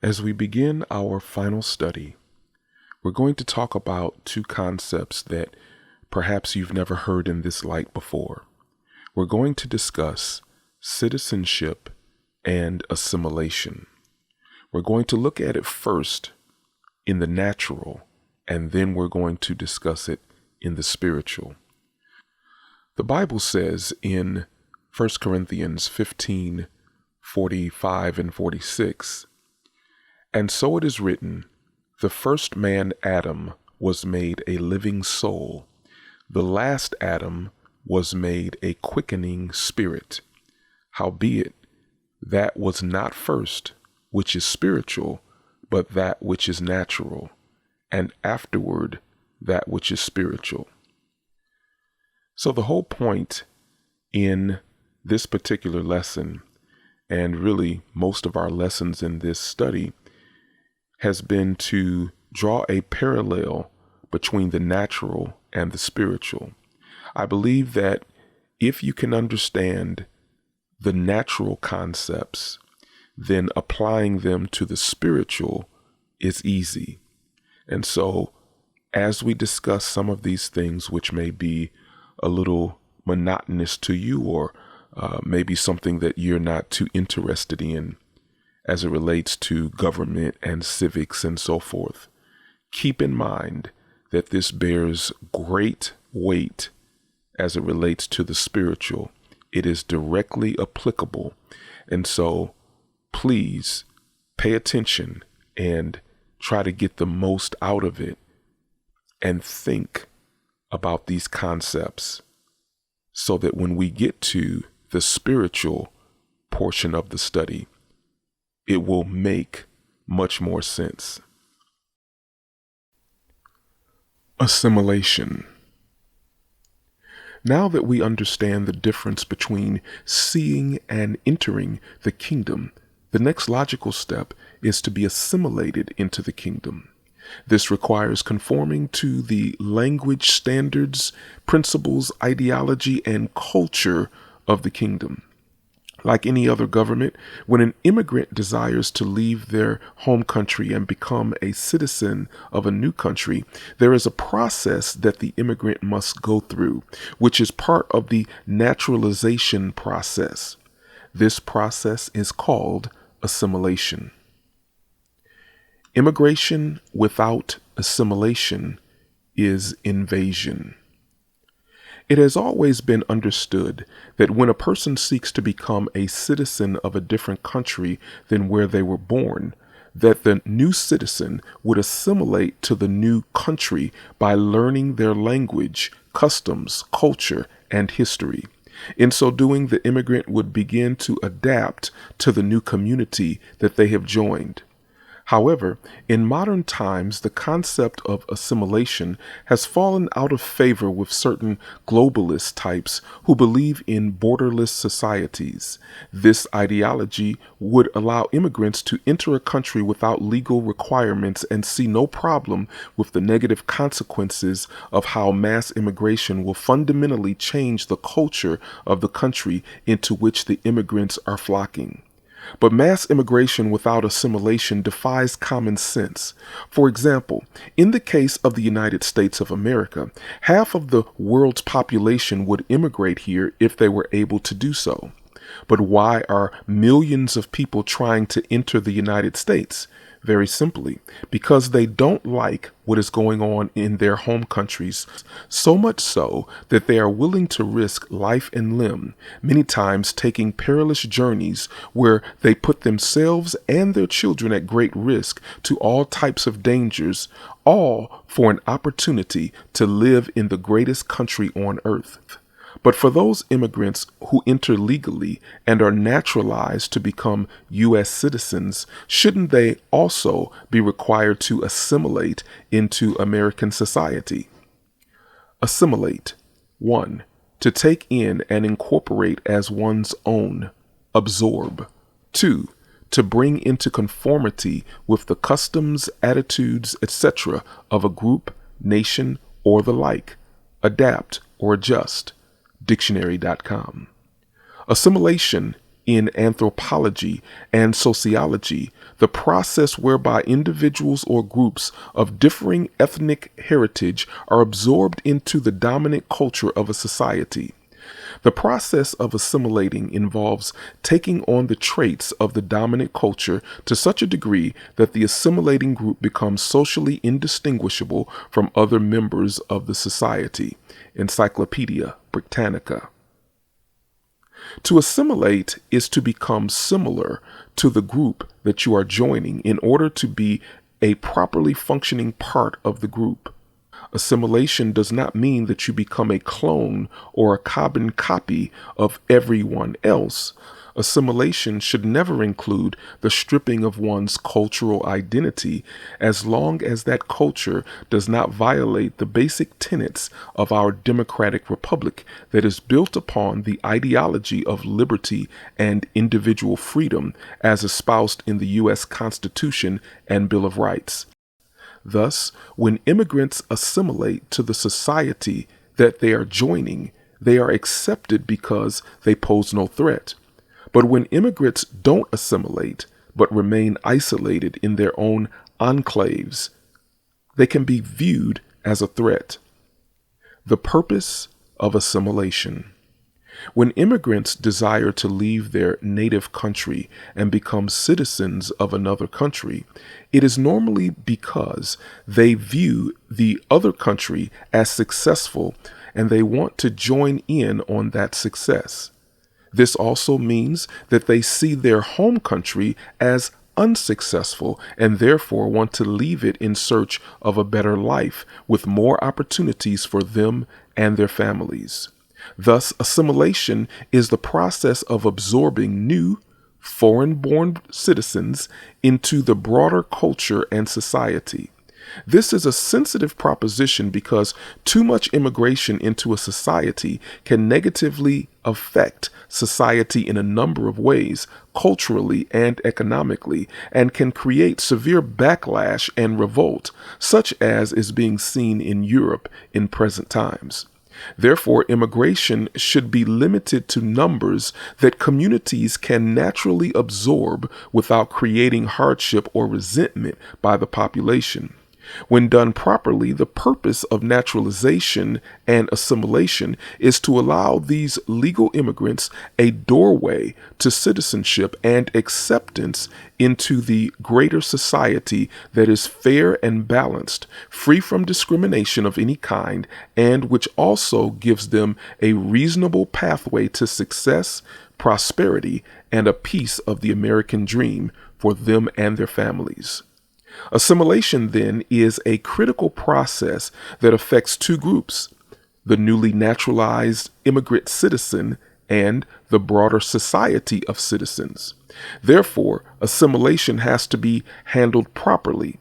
As we begin our final study, we're going to talk about two concepts that perhaps you've never heard in this light before. We're going to discuss citizenship and assimilation. We're going to look at it first in the natural, and then we're going to discuss it in the spiritual. The Bible says in 1 Corinthians 15:45 and 46, "And so it is written, the first man Adam was made a living soul. The last Adam was made a quickening spirit. Howbeit, that was not first which is spiritual, but that which is natural, and afterward that which is spiritual." So the whole point in this particular lesson, and really most of our lessons in this study, has been to draw a parallel between the natural and the spiritual. I believe that if you can understand the natural concepts, then applying them to the spiritual is easy. And so, as we discuss some of these things which may be a little monotonous to you, or maybe something that you're not too interested in as it relates to government and civics and so forth, keep in mind that this bears great weight as it relates to the spiritual. It is directly applicable. And so please pay attention and try to get the most out of it and think about these concepts so that when we get to the spiritual portion of the study, it will make much more sense. Assimilation. Now that we understand the difference between seeing and entering the kingdom, the next logical step is to be assimilated into the kingdom. This requires conforming to the language, standards, principles, ideology, and culture of the kingdom. Like any other government, when an immigrant desires to leave their home country and become a citizen of a new country, there is a process that the immigrant must go through, which is part of the naturalization process. This process is called assimilation. Immigration without assimilation is invasion. It has always been understood that when a person seeks to become a citizen of a different country than where they were born, that the new citizen would assimilate to the new country by learning their language, customs, culture, and history. In so doing, the immigrant would begin to adapt to the new community that they have joined. However, in modern times, the concept of assimilation has fallen out of favor with certain globalist types who believe in borderless societies. This ideology would allow immigrants to enter a country without legal requirements and see no problem with the negative consequences of how mass immigration will fundamentally change the culture of the country into which the immigrants are flocking. But mass immigration without assimilation defies common sense. For example, in the case of the United States of America, half of the world's population would immigrate here if they were able to do so. But why are millions of people trying to enter the United States? Very simply, because they don't like what is going on in their home countries, so much so that they are willing to risk life and limb, many times taking perilous journeys where they put themselves and their children at great risk to all types of dangers, all for an opportunity to live in the greatest country on earth. But for those immigrants who enter legally and are naturalized to become U.S. citizens, shouldn't they also be required to assimilate into American society? Assimilate. 1. To take in and incorporate as one's own. Absorb. 2. To bring into conformity with the customs, attitudes, etc. of a group, nation, or the like. Adapt or adjust. Dictionary.com. Assimilation in anthropology and sociology, the process whereby individuals or groups of differing ethnic heritage are absorbed into the dominant culture of a society. The process of assimilating involves taking on the traits of the dominant culture to such a degree that the assimilating group becomes socially indistinguishable from other members of the society. Encyclopedia Britannica. To assimilate is to become similar to the group that you are joining in order to be a properly functioning part of the group. Assimilation does not mean that you become a clone or a carbon copy of everyone else. Assimilation should never include the stripping of one's cultural identity, as long as that culture does not violate the basic tenets of our democratic republic that is built upon the ideology of liberty and individual freedom as espoused in the U.S. Constitution and Bill of Rights. Thus, when immigrants assimilate to the society that they are joining, they are accepted because they pose no threat. But when immigrants don't assimilate, but remain isolated in their own enclaves, they can be viewed as a threat. The purpose of assimilation. When immigrants desire to leave their native country and become citizens of another country, it is normally because they view the other country as successful and they want to join in on that success. This also means that they see their home country as unsuccessful and therefore want to leave it in search of a better life with more opportunities for them and their families. Thus, assimilation is the process of absorbing new, foreign-born citizens into the broader culture and society. This is a sensitive proposition because too much immigration into a society can negatively affect society in a number of ways, culturally and economically, and can create severe backlash and revolt, such as is being seen in Europe in present times. Therefore, immigration should be limited to numbers that communities can naturally absorb without creating hardship or resentment by the population. When done properly, the purpose of naturalization and assimilation is to allow these legal immigrants a doorway to citizenship and acceptance into the greater society that is fair and balanced, free from discrimination of any kind, and which also gives them a reasonable pathway to success, prosperity, and a piece of the American dream for them and their families. Assimilation, then, is a critical process that affects two groups, the newly naturalized immigrant citizen and the broader society of citizens. Therefore, assimilation has to be handled properly.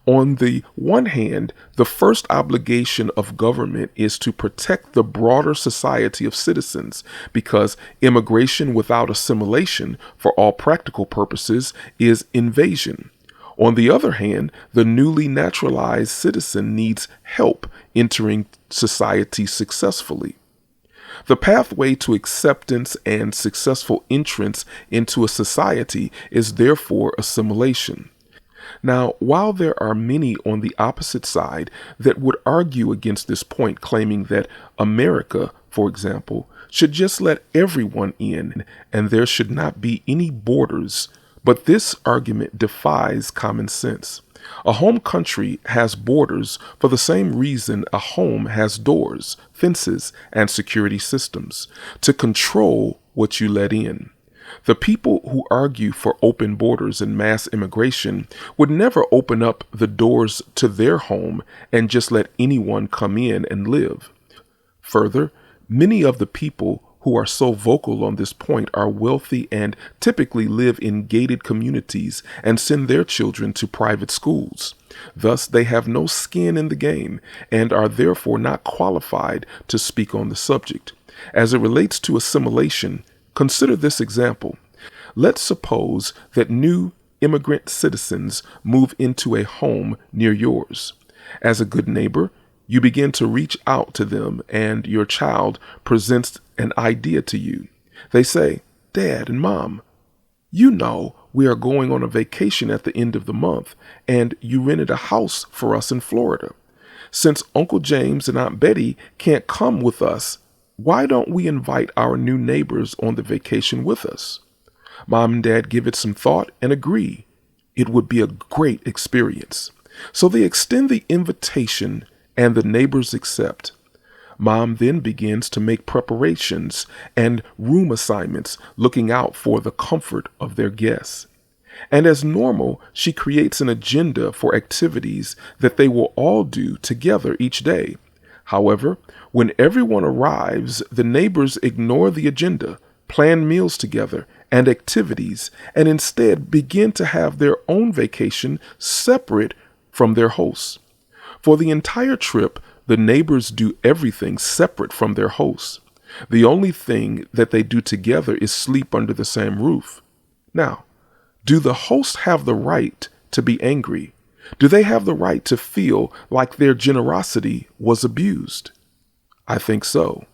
On the one hand, the first obligation of government is to protect the broader society of citizens, because immigration without assimilation, for all practical purposes, is invasion. On the other hand, the newly naturalized citizen needs help entering society successfully. The pathway to acceptance and successful entrance into a society is therefore assimilation. Now, while there are many on the opposite side that would argue against this point, claiming that America, for example, should just let everyone in and there should not be any borders, but this argument defies common sense. A home country has borders for the same reason a home has doors, fences, and security systems, to control what you let in. The people who argue for open borders and mass immigration would never open up the doors to their home and just let anyone come in and live. Further, many of the people who are so vocal on this point are wealthy and typically live in gated communities and send their children to private schools. Thus, they have no skin in the game and are therefore not qualified to speak on the subject. As it relates to assimilation, consider this example. Let's suppose that new immigrant citizens move into a home near yours. As a good neighbor, you begin to reach out to them and your child presents an idea to you. They say, Dad and Mom, you know we are going on a vacation at the end of the month, and you rented a house for us in Florida. Since Uncle James and Aunt Betty can't come with us, why don't we invite our new neighbors on the vacation with us? Mom and Dad give it some thought and agree. It would be a great experience. So they extend the invitation and the neighbors accept. Mom then begins to make preparations and room assignments, looking out for the comfort of their guests. And as normal, she creates an agenda for activities that they will all do together each day. However, when everyone arrives, the neighbors ignore the agenda, plan meals together and activities, and instead begin to have their own vacation separate from their hosts. For the entire trip, the neighbors do everything separate from their hosts. The only thing that they do together is sleep under the same roof. Now, do the hosts have the right to be angry? Do they have the right to feel like their generosity was abused? I think so.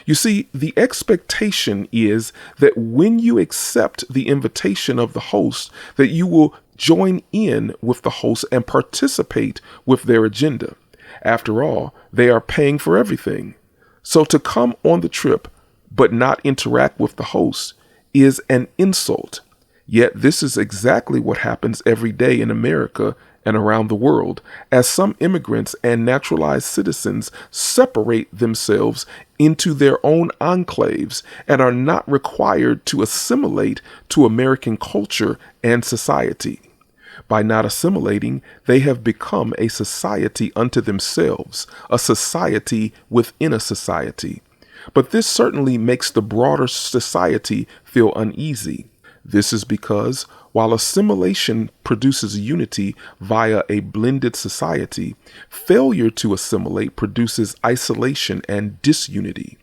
You see, the expectation is that when you accept the invitation of the host, that you will join in with the host and participate with their agenda. After all, they are paying for everything. So to come on the trip but not interact with the host is an insult. Yet this is exactly what happens every day in America and around the world, as some immigrants and naturalized citizens separate themselves into their own enclaves and are not required to assimilate to American culture and society. By not assimilating, they have become a society unto themselves, a society within a society. But this certainly makes the broader society feel uneasy. This is because while assimilation produces unity via a blended society, failure to assimilate produces isolation and disunity.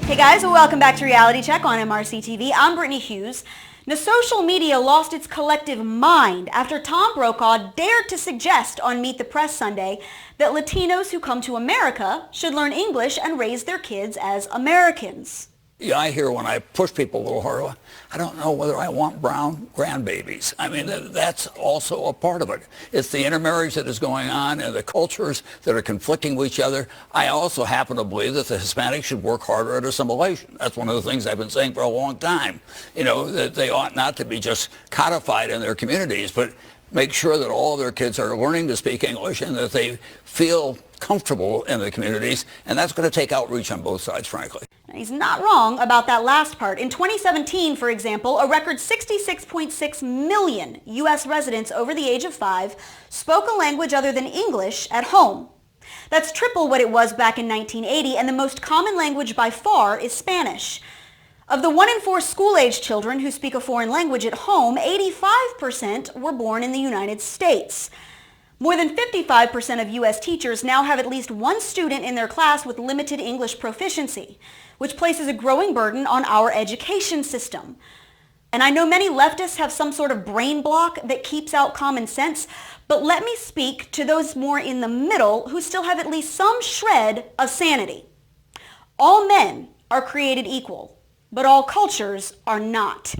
Hey guys, welcome back to Reality Check on MRC TV. I'm Brittany Hughes. Now, social media lost its collective mind after Tom Brokaw dared to suggest on Meet the Press Sunday that Latinos who come to America should learn English and raise their kids as Americans. Yeah, I hear when I push people a little harder, I don't know whether I want brown grandbabies. I mean, that's also a part of it. It's the intermarriage that is going on and the cultures that are conflicting with each other. I also happen to believe that the Hispanics should work harder at assimilation. That's one of the things I've been saying for a long time. You know, that they ought not to be just codified in their communities, but make sure that all their kids are learning to speak English and that they feel comfortable in the communities, and that's going to take outreach on both sides, frankly. He's not wrong about that last part. In 2017, for example, a record 66.6 million U.S. residents over the age of 5 spoke a language other than English at home. That's triple what it was back in 1980, and the most common language by far is Spanish. Of the 1 in 4 school-age children who speak a foreign language at home, 85% were born in the United States. More than 55% of U.S. teachers now have at least one student in their class with limited English proficiency, which places a growing burden on our education system. And I know many leftists have some sort of brain block that keeps out common sense, but let me speak to those more in the middle who still have at least some shred of sanity. All men are created equal, but all cultures are not.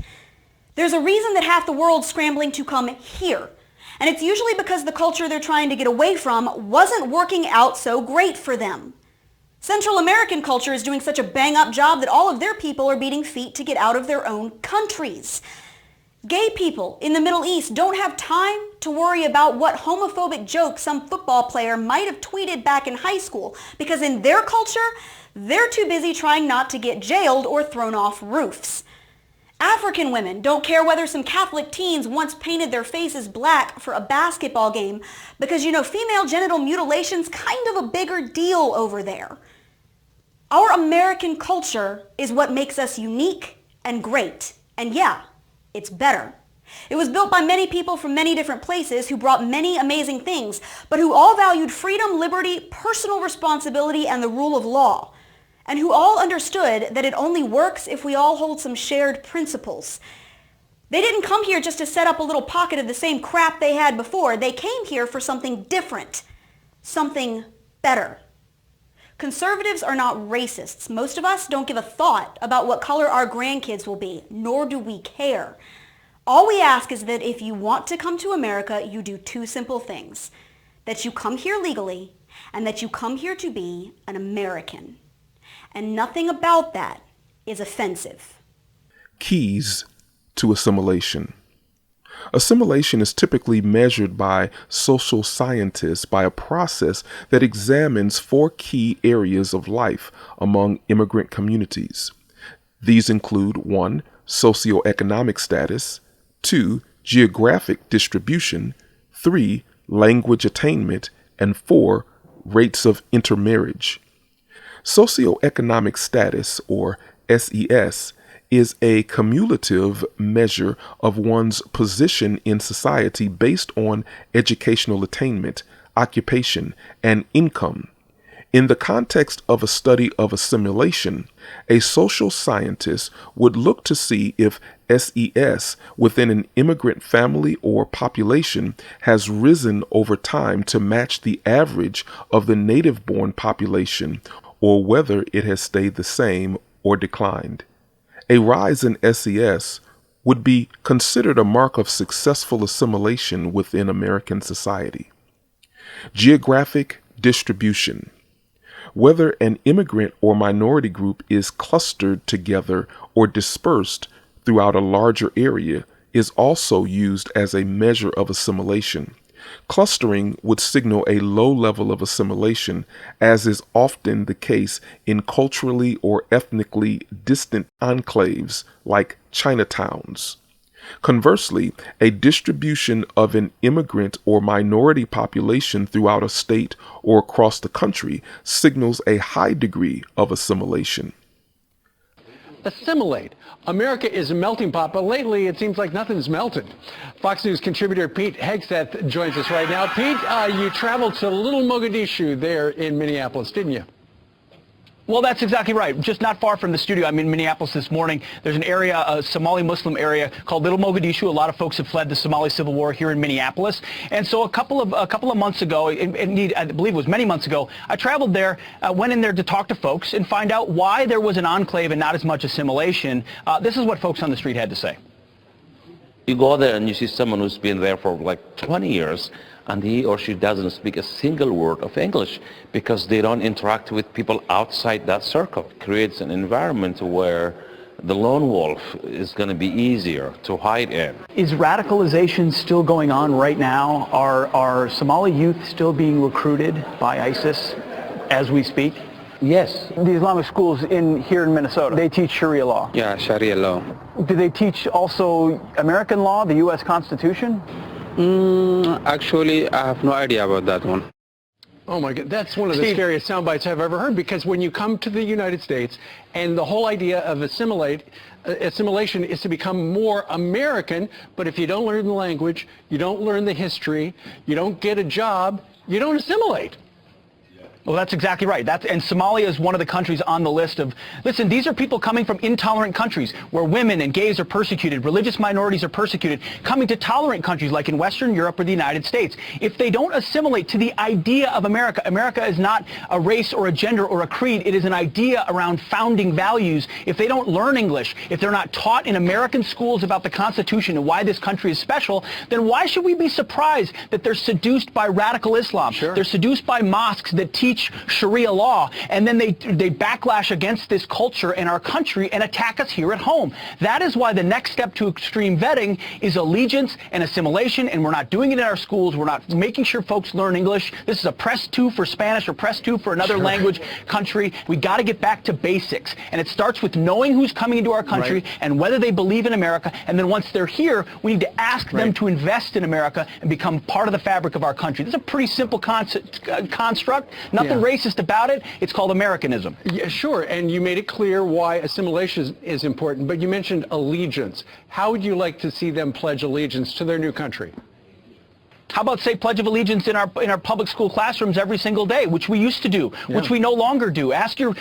There's a reason that half the world's scrambling to come here. And it's usually because the culture they're trying to get away from wasn't working out so great for them. Central American culture is doing such a bang-up job that all of their people are beating feet to get out of their own countries. Gay people in the Middle East don't have time to worry about what homophobic joke some football player might have tweeted back in high school, because in their culture, they're too busy trying not to get jailed or thrown off roofs. African women don't care whether some Catholic teens once painted their faces black for a basketball game because, female genital mutilation's kind of a bigger deal over there. Our American culture is what makes us unique and great. And yeah, it's better. It was built by many people from many different places who brought many amazing things, but who all valued freedom, liberty, personal responsibility, and the rule of law. And who all understood that it only works if we all hold some shared principles. They didn't come here just to set up a little pocket of the same crap they had before. They came here for something different, something better. Conservatives are not racists. Most of us don't give a thought about what color our grandkids will be, nor do we care. All we ask is that if you want to come to America, you do two simple things: that you come here legally, and that you come here to be an American. And nothing about that is offensive. Keys to assimilation. Assimilation is typically measured by social scientists by a process that examines 4 key areas of life among immigrant communities. These include 1. Socioeconomic status, 2. Geographic distribution, 3. Language attainment, and 4. Rates of intermarriage. Socioeconomic status, or SES, is a cumulative measure of one's position in society based on educational attainment, occupation, and income. In the context of a study of assimilation, a social scientist would look to see if SES within an immigrant family or population has risen over time to match the average of the native-born population, or whether it has stayed the same or declined. A rise in SES would be considered a mark of successful assimilation within American society. Geographic distribution. Whether an immigrant or minority group is clustered together or dispersed throughout a larger area is also used as a measure of assimilation. Clustering would signal a low level of assimilation, as is often the case in culturally or ethnically distant enclaves like Chinatowns. Conversely, a distribution of an immigrant or minority population throughout a state or across the country signals a high degree of assimilation. Assimilate. America is a melting pot, but lately it seems like nothing's melted. Fox News contributor Pete Hegseth joins us right now. Pete, you traveled to Little Mogadishu there in Minneapolis, didn't you? Well, that's exactly right. Just not far from the studio. I'm in Minneapolis this morning. There's an area, a Somali Muslim area called Little Mogadishu. A lot of folks have fled the Somali civil war here in Minneapolis. And so a couple of months ago, indeed, I believe it was many months ago, I traveled there, went in there to talk to folks and find out why there was an enclave and not as much assimilation. This is what folks on the street had to say. You go there and you see someone who's been there for like 20 years, and he or she doesn't speak a single word of English because they don't interact with people outside that circle. It creates an environment where the lone wolf is going to be easier to hide in. Is radicalization still going on right now? Are Somali youth still being recruited by ISIS as we speak? Yes. The Islamic schools here in Minnesota, they teach Sharia law. Yeah, Sharia law. Do they teach also American law, the U.S. Constitution? Actually, I have no idea about that one. Oh my God, that's one of the scariest sound bites I've ever heard, because when you come to the United States and the whole idea of assimilation is to become more American, but if you don't learn the language, you don't learn the history, you don't get a job, you don't assimilate. Well, that's exactly right. And Somalia is one of the countries on the list of, listen, these are people coming from intolerant countries where women and gays are persecuted, religious minorities are persecuted, coming to tolerant countries like in Western Europe or the United States. If they don't assimilate to the idea of America, America is not a race or a gender or a creed. It is an idea around founding values. If they don't learn English, if they're not taught in American schools about the Constitution and why this country is special, then why should we be surprised that they're seduced by radical Islam? Sure. They're seduced by mosques that teach Sharia law, and then they backlash against this culture in our country and attack us here at home. That is why the next step to extreme vetting is allegiance and assimilation, and we're not doing it in our schools. We're not making sure folks learn English. This is a press 2 for Spanish or press 2 for another language country. We got to get back to basics, and it starts with knowing who's coming into our country and whether they believe in America, and then once they're here, we need to ask them to invest in America and become part of the fabric of our country. This is a pretty simple construct. Nothing racist about it. It's called Americanism. Yeah, sure, and you made it clear why assimilation is important, but you mentioned allegiance. How would you like to see them pledge allegiance to their new country? How about say Pledge of Allegiance in our public school classrooms every single day, which we used to do, which we no longer do. Ask your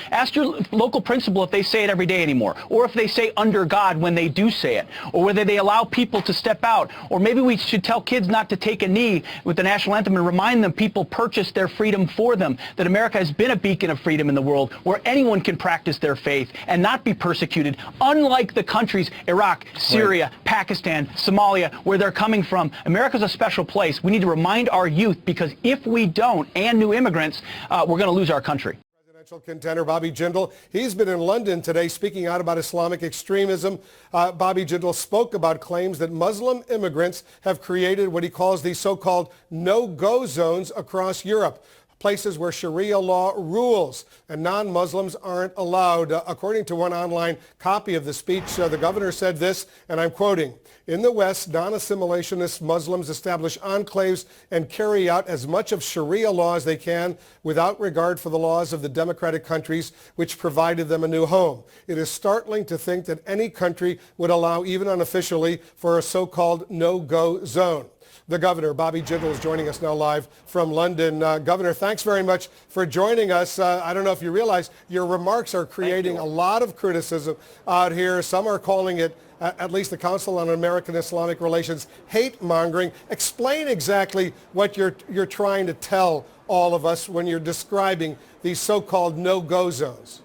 local principal if they say it every day anymore, or if they say under God when they do say it, or whether they allow people to step out, or maybe we should tell kids not to take a knee with the national anthem and remind them people purchased their freedom for them, that America has been a beacon of freedom in the world where anyone can practice their faith and not be persecuted, unlike the countries Iraq, Syria, Pakistan, Somalia, where they're coming from. America's a special place. We need to remind our youth, because if we don't, and new immigrants, we're going to lose our country. Presidential contender Bobby Jindal, he's been in London today speaking out about Islamic extremism. Bobby Jindal spoke about claims that Muslim immigrants have created what he calls these so-called no-go zones across Europe, places where Sharia law rules and non-Muslims aren't allowed. According to one online copy of the speech, the governor said this, and I'm quoting, "In the West, non-assimilationist Muslims establish enclaves and carry out as much of Sharia law as they can without regard for the laws of the democratic countries which provided them a new home. It is startling to think that any country would allow, even unofficially, for a so-called no-go zone." The governor, Bobby Jindal, is joining us now live from London. Governor, thanks very much for joining us. I don't know if you realize your remarks are creating a lot of criticism out here. Some are calling it, at least the Council on American Islamic Relations, hate-mongering. Explain exactly what you're trying to tell all of us when you're describing these so-called no-go zones.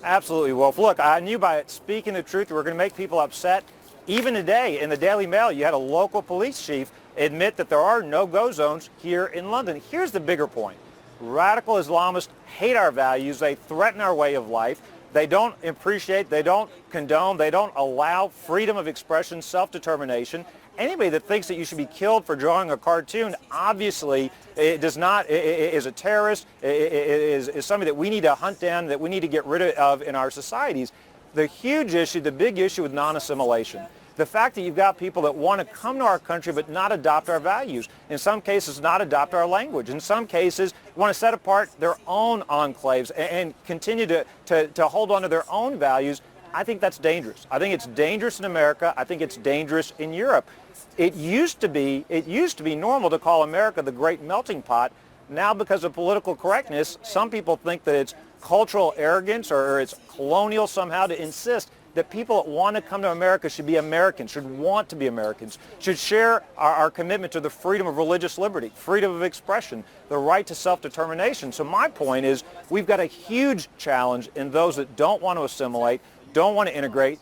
Absolutely, Wolf. Look, I knew by speaking the truth we were going to make people upset. Even today, in the Daily Mail, you had a local police chief admit that there are no-go zones here in London. Here's the bigger point. Radical Islamists hate our values. They threaten our way of life. They don't appreciate, they don't condone, they don't allow freedom of expression, self-determination. Anybody that thinks that you should be killed for drawing a cartoon, obviously is a terrorist, is somebody that we need to hunt down, that we need to get rid of in our societies. The huge issue, the big issue with non-assimilation, the fact that you've got people that want to come to our country but not adopt our values, in some cases not adopt our language, in some cases want to set apart their own enclaves and continue to hold on to their own values. I think that's dangerous. I think it's dangerous in America. I think it's dangerous in Europe. It used to be normal to call America the great melting pot. Now, because of political correctness, some people think that it's cultural arrogance or it's colonial somehow to insist that people that want to come to America should be Americans, should want to be Americans, should share our commitment to the freedom of religious liberty, freedom of expression, the right to self-determination. So my point is we've got a huge challenge in those that don't want to assimilate, don't want to integrate.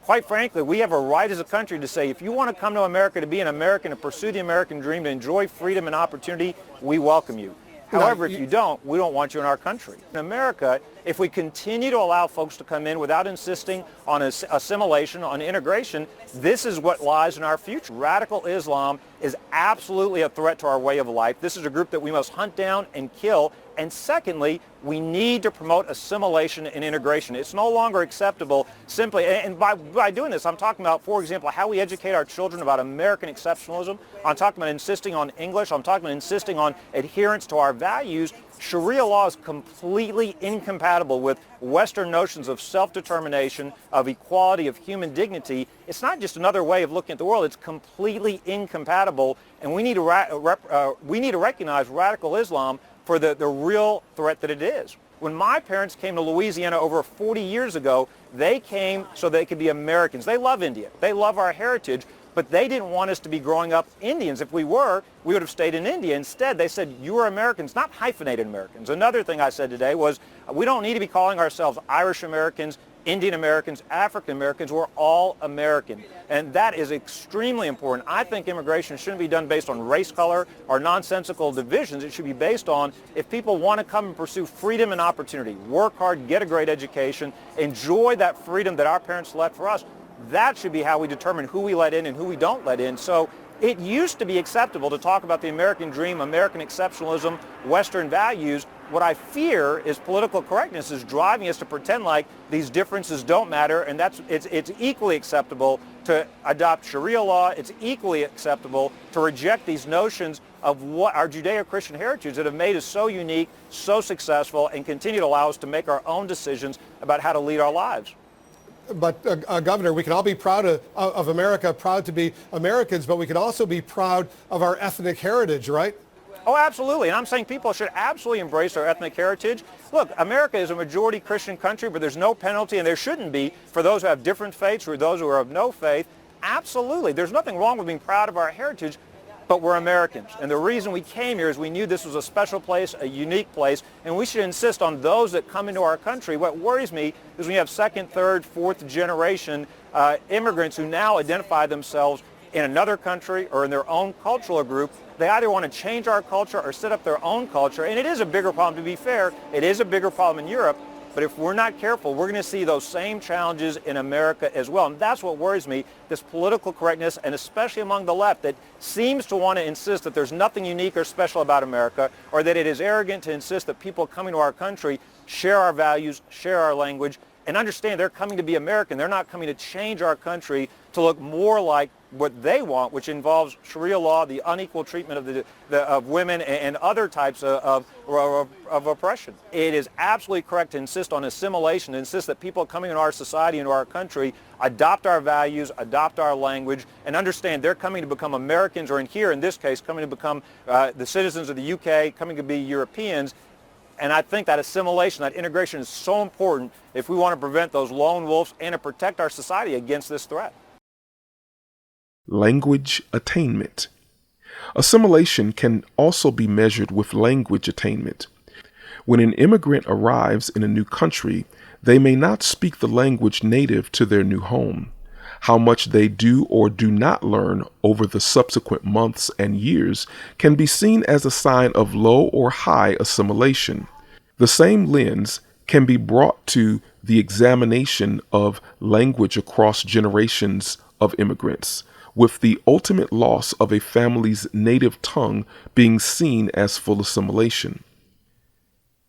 Quite frankly, we have a right as a country to say if you want to come to America to be an American, to pursue the American dream, to enjoy freedom and opportunity, we welcome you. However, if you don't, we don't want you in our country. In America, if we continue to allow folks to come in without insisting on assimilation, on integration, this is what lies in our future. Radical Islam is absolutely a threat to our way of life. This is a group that we must hunt down and kill. And secondly, we need to promote assimilation and integration. It's no longer acceptable simply, and by doing this, I'm talking about, for example, how we educate our children about American exceptionalism. I'm talking about insisting on English. I'm talking about insisting on adherence to our values. Sharia law is completely incompatible with Western notions of self-determination, of equality, of human dignity. It's not just another way of looking at the world. It's completely incompatible, and we need to recognize radical Islam for the real threat that it is. When my parents came to Louisiana over 40 years ago, they came so they could be Americans. They love India. They love our heritage, but they didn't want us to be growing up Indians. If we were, we would have stayed in India. Instead, they said, you are Americans, not hyphenated Americans. Another thing I said today was, we don't need to be calling ourselves Irish Americans, Indian Americans, African Americans. We're all American. And that is extremely important. I think immigration shouldn't be done based on race, color, or nonsensical divisions. It should be based on if people want to come and pursue freedom and opportunity, work hard, get a great education, enjoy that freedom that our parents left for us. That should be how we determine who we let in and who we don't let in. So it used to be acceptable to talk about the American dream, American exceptionalism, Western values. What I fear is political correctness is driving us to pretend like these differences don't matter, and it's equally acceptable to adopt Sharia law. It's equally acceptable to reject these notions of what our Judeo-Christian heritage that have made us so unique, so successful, and continue to allow us to make our own decisions about how to lead our lives. Governor, we can all be proud of America, proud to be Americans, but we can also be proud of our ethnic heritage, right? Oh, absolutely. And I'm saying people should absolutely embrace our ethnic heritage. Look, America is a majority Christian country, but there's no penalty, and there shouldn't be, for those who have different faiths or those who are of no faith. Absolutely. There's nothing wrong with being proud of our heritage, but we're Americans. And the reason we came here is we knew this was a special place, a unique place, and we should insist on those that come into our country. What worries me is when you have second, third, fourth generation immigrants who now identify themselves in another country or in their own cultural group. They either want to change our culture or set up their own culture. And it is a bigger problem, to be fair. It is a bigger problem in Europe. But if we're not careful, we're going to see those same challenges in America as well. And that's what worries me, this political correctness, and especially among the left, that seems to want to insist that there's nothing unique or special about America, or that it is arrogant to insist that people coming to our country share our values, share our language, and understand they're coming to be American. They're not coming to change our country to look more like what they want, which involves Sharia law, the unequal treatment of women, and other types of oppression. It is absolutely correct to insist on assimilation, to insist that people coming into our society, into our country, adopt our values, adopt our language, and understand they're coming to become Americans, or in this case, coming to become the citizens of the UK, coming to be Europeans. And I think that assimilation, that integration is so important if we want to prevent those lone wolves and to protect our society against this threat. Language attainment. Assimilation can also be measured with language attainment. When an immigrant arrives in a new country, they may not speak the language native to their new home. How much they do or do not learn over the subsequent months and years can be seen as a sign of low or high assimilation. The same lens can be brought to the examination of language across generations of immigrants, with the ultimate loss of a family's native tongue being seen as full assimilation.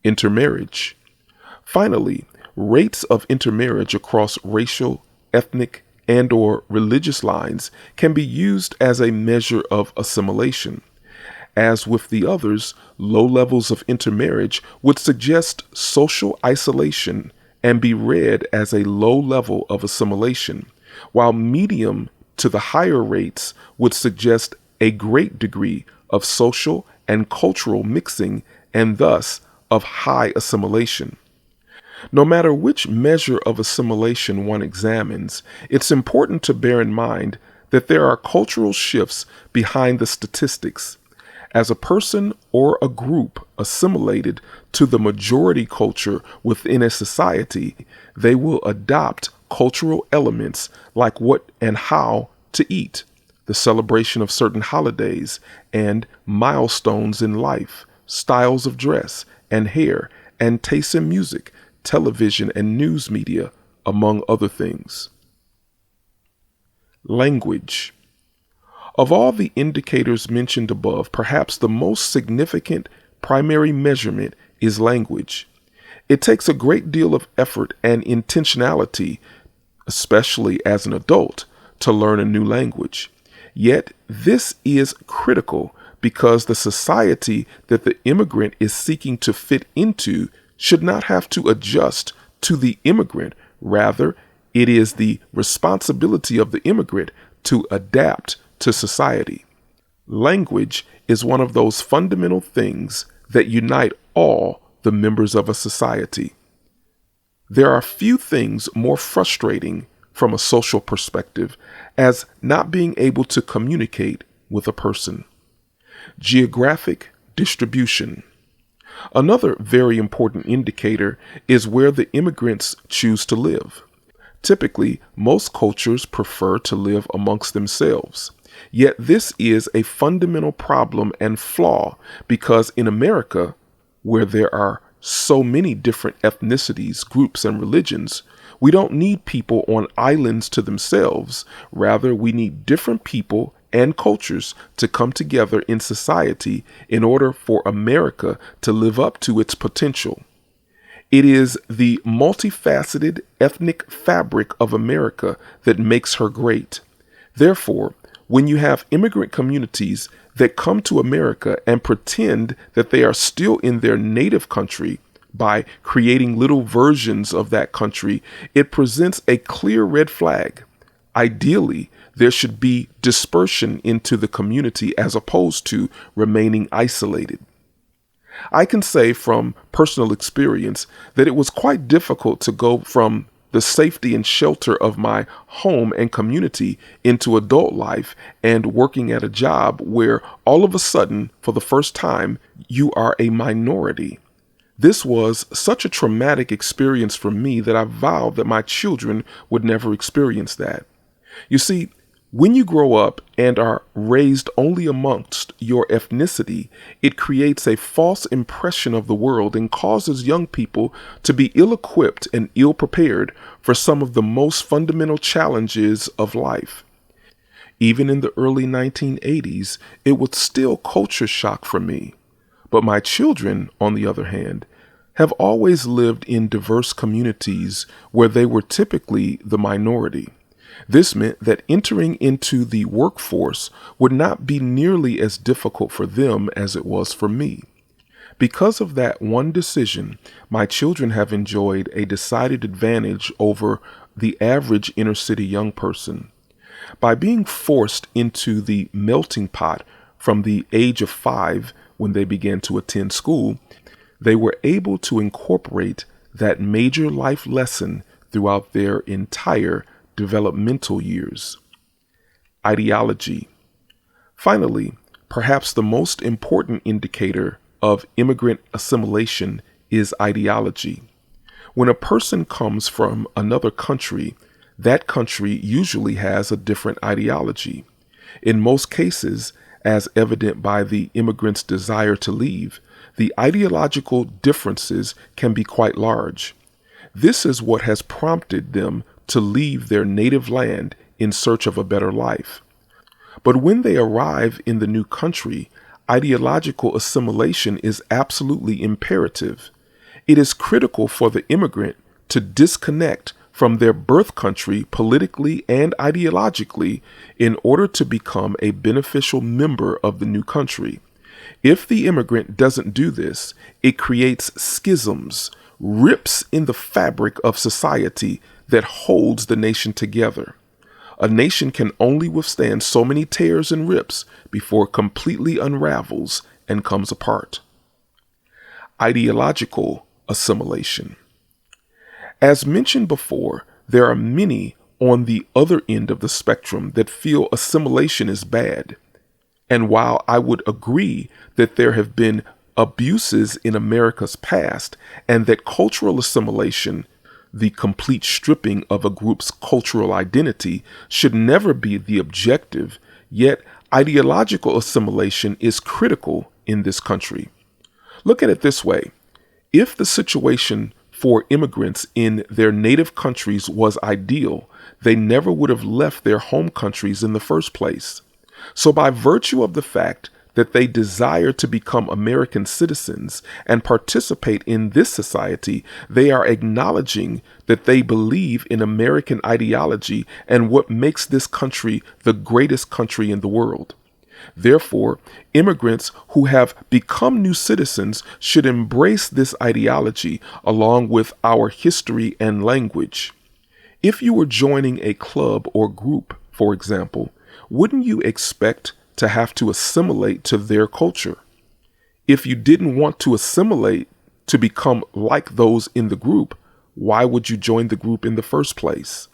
Intermarriage. Finally, rates of intermarriage across racial, ethnic, and/or religious lines can be used as a measure of assimilation. As with the others, low levels of intermarriage would suggest social isolation and be read as a low level of assimilation, while medium to the higher rates would suggest a great degree of social and cultural mixing and thus of high assimilation. No matter which measure of assimilation one examines, it's important to bear in mind that there are cultural shifts behind the statistics. As a person or a group assimilated to the majority culture within a society, they will adopt cultural elements like what and how to eat, the celebration of certain holidays, and milestones in life, styles of dress and hair, and tastes in music, television and news media, among other things. Language. Of all the indicators mentioned above, perhaps the most significant primary measurement is language. It takes a great deal of effort and intentionality, especially as an adult, to learn a new language. Yet this is critical because the society that the immigrant is seeking to fit into should not have to adjust to the immigrant. Rather, it is the responsibility of the immigrant to adapt to society. Language is one of those fundamental things that unite all the members of a society. There are few things more frustrating from a social perspective as not being able to communicate with a person. Geographic distribution. Another very important indicator is where the immigrants choose to live. Typically, most cultures prefer to live amongst themselves. Yet this is a fundamental problem and flaw because in America, where there are so many different ethnicities, groups, and religions, we don't need people on islands to themselves. Rather, we need different people and cultures to come together in society in order for America to live up to its potential. It is the multifaceted ethnic fabric of America that makes her great. Therefore, when you have immigrant communities that come to America and pretend that they are still in their native country, by creating little versions of that country, it presents a clear red flag. Ideally, there should be dispersion into the community as opposed to remaining isolated. I can say from personal experience that it was quite difficult to go from the safety and shelter of my home and community into adult life and working at a job where all of a sudden, for the first time, you are a minority. This was such a traumatic experience for me that I vowed that my children would never experience that. You see, when you grow up and are raised only amongst your ethnicity, it creates a false impression of the world and causes young people to be ill-equipped and ill-prepared for some of the most fundamental challenges of life. Even in the early 1980s, it was still culture shock for me. But my children, on the other hand, have always lived in diverse communities where they were typically the minority. This meant that entering into the workforce would not be nearly as difficult for them as it was for me. Because of that one decision, my children have enjoyed a decided advantage over the average inner city young person. By being forced into the melting pot from the age of 5 when they began to attend school, they were able to incorporate that major life lesson throughout their entire developmental years. Ideology. Finally, perhaps the most important indicator of immigrant assimilation is ideology. When a person comes from another country, that country usually has a different ideology. In most cases, as evident by the immigrant's desire to leave, the ideological differences can be quite large. This is what has prompted them to leave their native land in search of a better life. But when they arrive in the new country, ideological assimilation is absolutely imperative. It is critical for the immigrant to disconnect from their birth country politically and ideologically in order to become a beneficial member of the new country. If the immigrant doesn't do this, it creates schisms, rips in the fabric of society that holds the nation together. A nation can only withstand so many tears and rips before it completely unravels and comes apart. Ideological assimilation. As mentioned before, there are many on the other end of the spectrum that feel assimilation is bad. And while I would agree that there have been abuses in America's past and that cultural assimilation, the complete stripping of a group's cultural identity, should never be the objective, yet ideological assimilation is critical in this country. Look at it this way. If the situation for immigrants in their native countries was ideal, they never would have left their home countries in the first place. So by virtue of the fact that they desire to become American citizens and participate in this society, they are acknowledging that they believe in American ideology and what makes this country the greatest country in the world. Therefore, immigrants who have become new citizens should embrace this ideology along with our history and language. If you were joining a club or group, for example, wouldn't you expect to have to assimilate to their culture? If you didn't want to assimilate to become like those in the group, why would you join the group in the first place?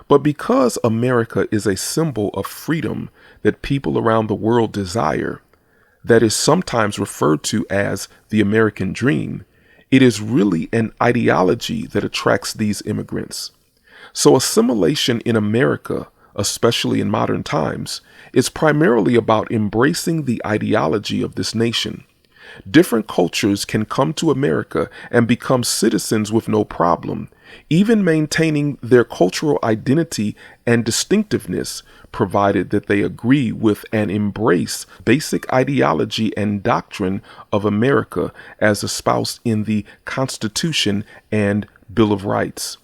But because America is a symbol of freedom that people around the world desire, that is sometimes referred to as the American dream, it is really an ideology that attracts these immigrants. So assimilation in America, especially in modern times, is primarily about embracing the ideology of this nation. Different cultures can come to America and become citizens with no problem, even maintaining their cultural identity and distinctiveness, provided that they agree with and embrace basic ideology and doctrine of America as espoused in the Constitution and Bill of Rights.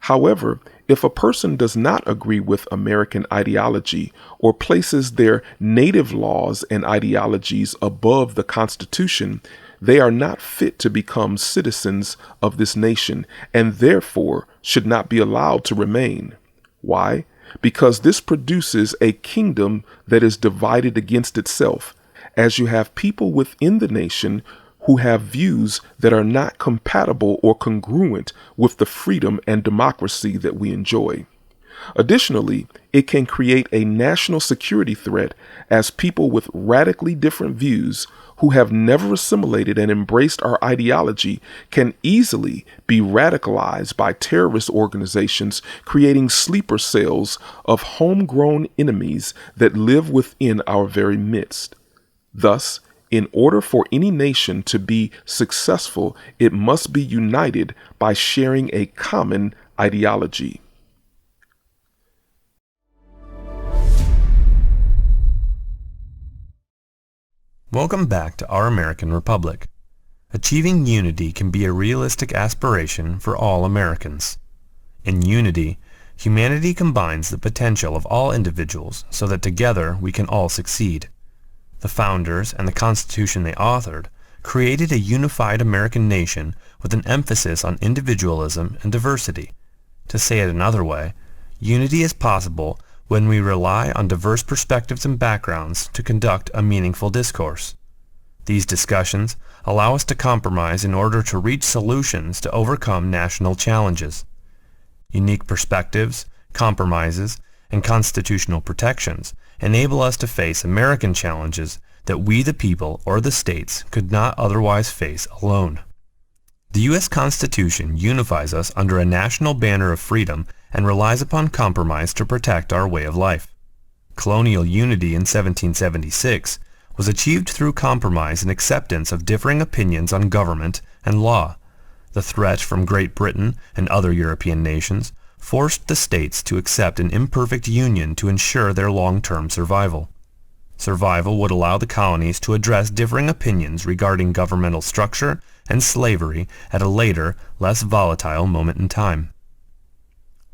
However, if a person does not agree with American ideology or places their native laws and ideologies above the Constitution, They are not fit to become citizens of this nation and therefore should not be allowed to remain. Why? Because this produces a kingdom that is divided against itself, as you have people within the nation who have views that are not compatible or congruent with the freedom and democracy that we enjoy. Additionally, it can create a national security threat as people with radically different views who have never assimilated and embraced our ideology can easily be radicalized by terrorist organizations, creating sleeper cells of homegrown enemies that live within our very midst. Thus, in order for any nation to be successful, it must be united by sharing a common ideology. Welcome back to Our American Republic. Achieving unity can be a realistic aspiration for all Americans. In unity, humanity combines the potential of all individuals so that together we can all succeed. The founders and the Constitution they authored created a unified American nation with an emphasis on individualism and diversity. To say it another way, unity is possible when we rely on diverse perspectives and backgrounds to conduct a meaningful discourse. These discussions allow us to compromise in order to reach solutions to overcome national challenges. Unique perspectives, compromises, and constitutional protections enable us to face American challenges that we the people or the states could not otherwise face alone. The U.S. Constitution unifies us under a national banner of freedom and relies upon compromise to protect our way of life. Colonial unity in 1776 was achieved through compromise and acceptance of differing opinions on government and law. The threat from Great Britain and other European nations forced the states to accept an imperfect union to ensure their long-term survival. Survival would allow the colonies to address differing opinions regarding governmental structure and slavery at a later, less volatile moment in time.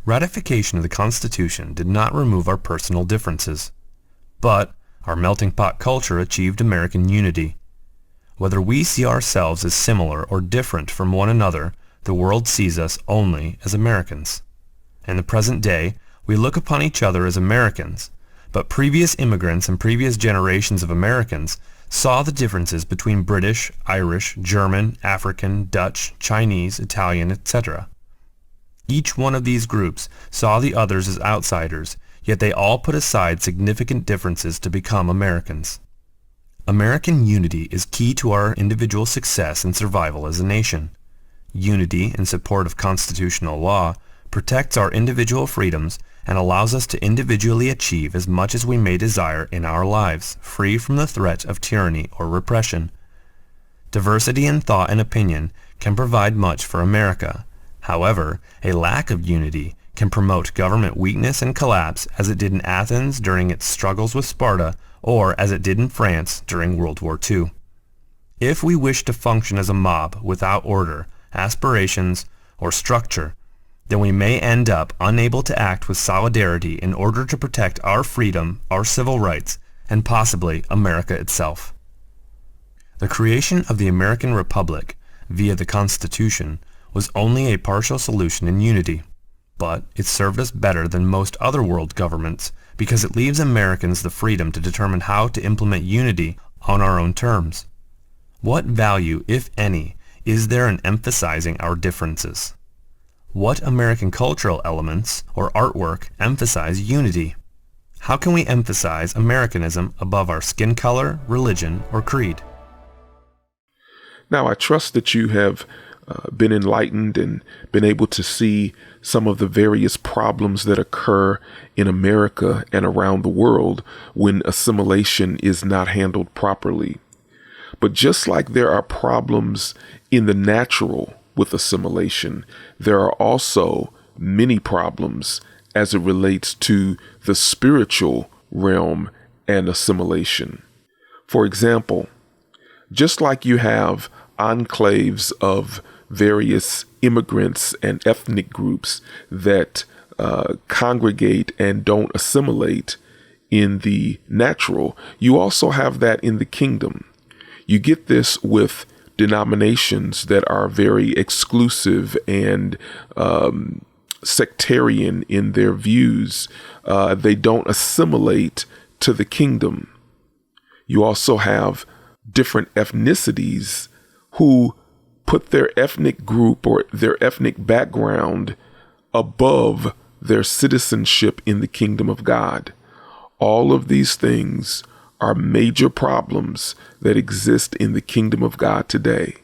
Ratification of the Constitution did not remove our personal differences, but our melting pot culture achieved American unity. Whether we see ourselves as similar or different from one another, the world sees us only as Americans. In the present day, we look upon each other as Americans, but previous immigrants and previous generations of Americans saw the differences between British, Irish, German, African, Dutch, Chinese, Italian, etc. Each one of these groups saw the others as outsiders, yet they all put aside significant differences to become Americans. American unity is key to our individual success and survival as a nation. Unity in support of constitutional law protects our individual freedoms and allows us to individually achieve as much as we may desire in our lives, free from the threat of tyranny or repression. Diversity in thought and opinion can provide much for America. However, a lack of unity can promote government weakness and collapse, as it did in Athens during its struggles with Sparta, or as it did in France during World War II. If we wish to function as a mob without order, aspirations, or structure, then we may end up unable to act with solidarity in order to protect our freedom, our civil rights, and possibly America itself. The creation of the American Republic via the Constitution was only a partial solution in unity, but it served us better than most other world governments because it leaves Americans the freedom to determine how to implement unity on our own terms. What value, if any, is there in emphasizing our differences? What American cultural elements or artwork emphasize unity? How can we emphasize Americanism above our skin color, religion, or creed? Now, I trust that you have been enlightened and been able to see some of the various problems that occur in America and around the world when assimilation is not handled properly. But just like there are problems in the natural with assimilation, there are also many problems as it relates to the spiritual realm and assimilation. For example, just like you have enclaves of various immigrants and ethnic groups that congregate and don't assimilate in the natural, you also have that in the kingdom. You get this with denominations that are very exclusive and sectarian in their views. They don't assimilate to the kingdom. You also have different ethnicities who put their ethnic group or their ethnic background above their citizenship in the kingdom of God. All of these things are major problems that exist in the kingdom of God today.